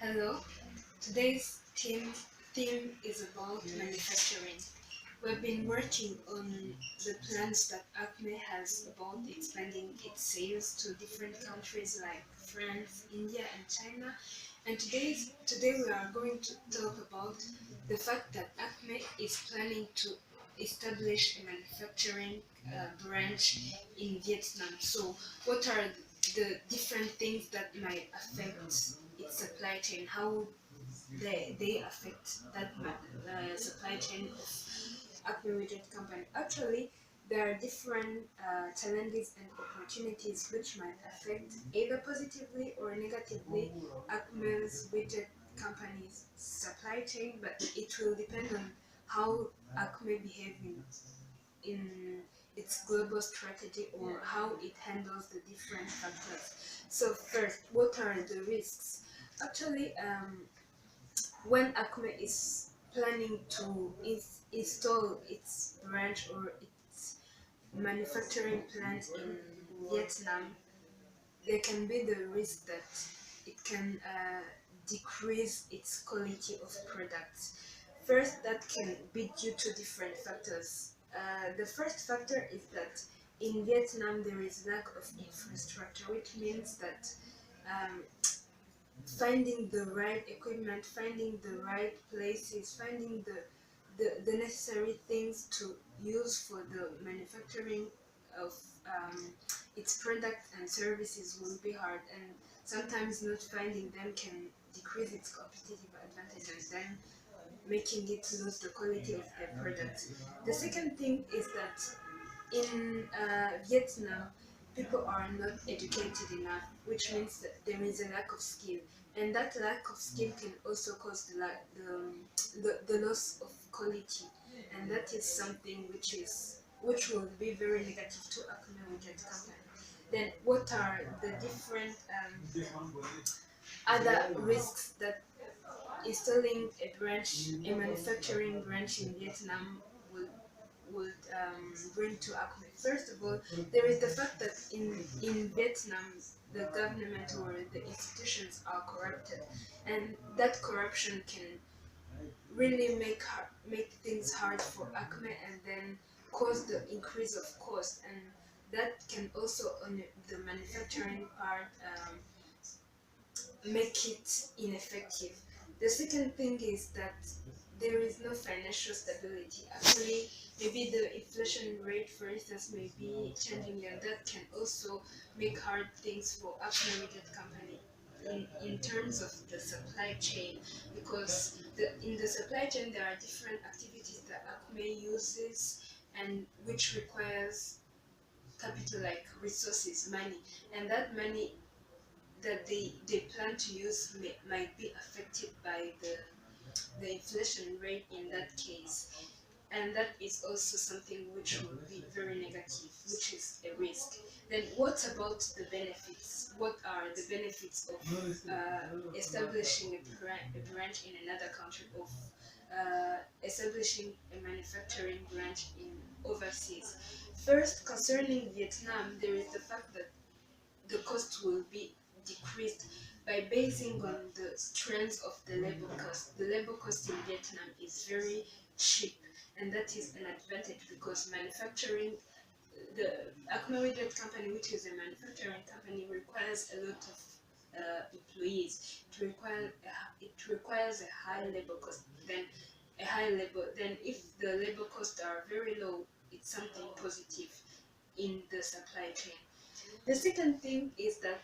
Hello, today's theme is about manufacturing. We've been working on the plans that Acme has about expanding its sales to different countries like France, India, and China. And today we are going to talk about the fact that Acme is planning to establish a manufacturing branch in Vietnam. So, what are the different things that might affect its supply chain? How they affect that supply chain of accumulated company. Actually, there are different challenges and opportunities which might affect either positively or negatively Acme's widget company's supply chain, but it will depend on how Acme behave in its global strategy or how it handles the different factors. So first, what are the risks? Actually, when Acme is planning to install its branch or its manufacturing plant in Vietnam, there can be the risk that it can decrease its quality of products. First, that can be due to different factors. The first factor is that in Vietnam there is lack of infrastructure, which means that um, finding the right equipment, finding the right places, finding the necessary things to use for the manufacturing of its products and services will be hard, and sometimes not finding them can decrease its competitive advantage and then making it lose the quality of their products. The second thing is that in Vietnam, people are not educated enough, which means that there is a lack of skill, and that lack of skill can also cause the loss of quality, and that is something which will be very negative to Acme Widget Company. Then, what are the different other risks that installing a manufacturing branch in Vietnam would bring to Acme? First of all, there is the fact that in Vietnam, the government or the institutions are corrupted, and that corruption can really make things hard for Acme and then cause the increase of cost, and that can also on the manufacturing part make it ineffective. The second thing is that there is no financial stability. Actually, maybe the inflation rate, for instance, may be changing, and that can also make hard things for Acme Widget Company in terms of the supply chain, because in the supply chain there are different activities that Acme uses and which requires capital like resources, money, and that money that they plan to use might be affected by the inflation rate in that case. And that is also something which will be very negative, which is a risk. Then what about the benefits? What are the benefits of establishing a branch in another country, of establishing a manufacturing branch in overseas? First, concerning Vietnam, there is the fact that the cost will be decreased by basing on the strength of the labor cost. The labor cost in Vietnam is very cheap, and that is an advantage because manufacturing, the accumulated company, which is a manufacturing company, requires a lot of employees. It requires a high labor cost. Then if the labor costs are very low, it's something positive in the supply chain. The second thing is that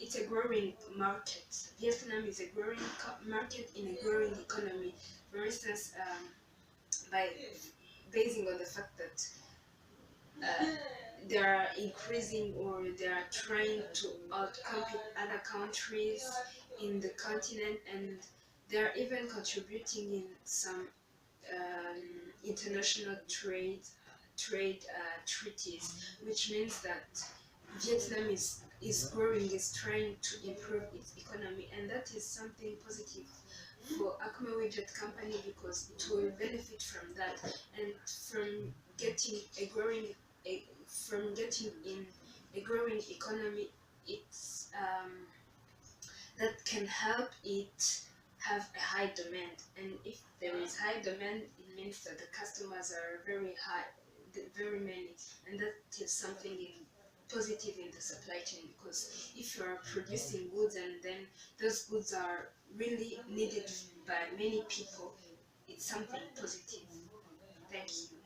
it's a growing market. Vietnam is a growing market in a growing economy. For instance, by basing on the fact that uh, they are increasing or they are trying to outcompete other countries in the continent, and they are even contributing in some um, international trade treaties, which means that Vietnam is growing, is trying to improve its economy, and that is something positive for Acme Widget Company because it will benefit from that and from getting a growing from getting in a growing economy. It's that can help it have a high demand. And if there is high demand, it means that the customers are very high, very many, and that is something positive in the supply chain, because if you are producing goods and then those goods are really needed by many people, it's something positive. Thank you.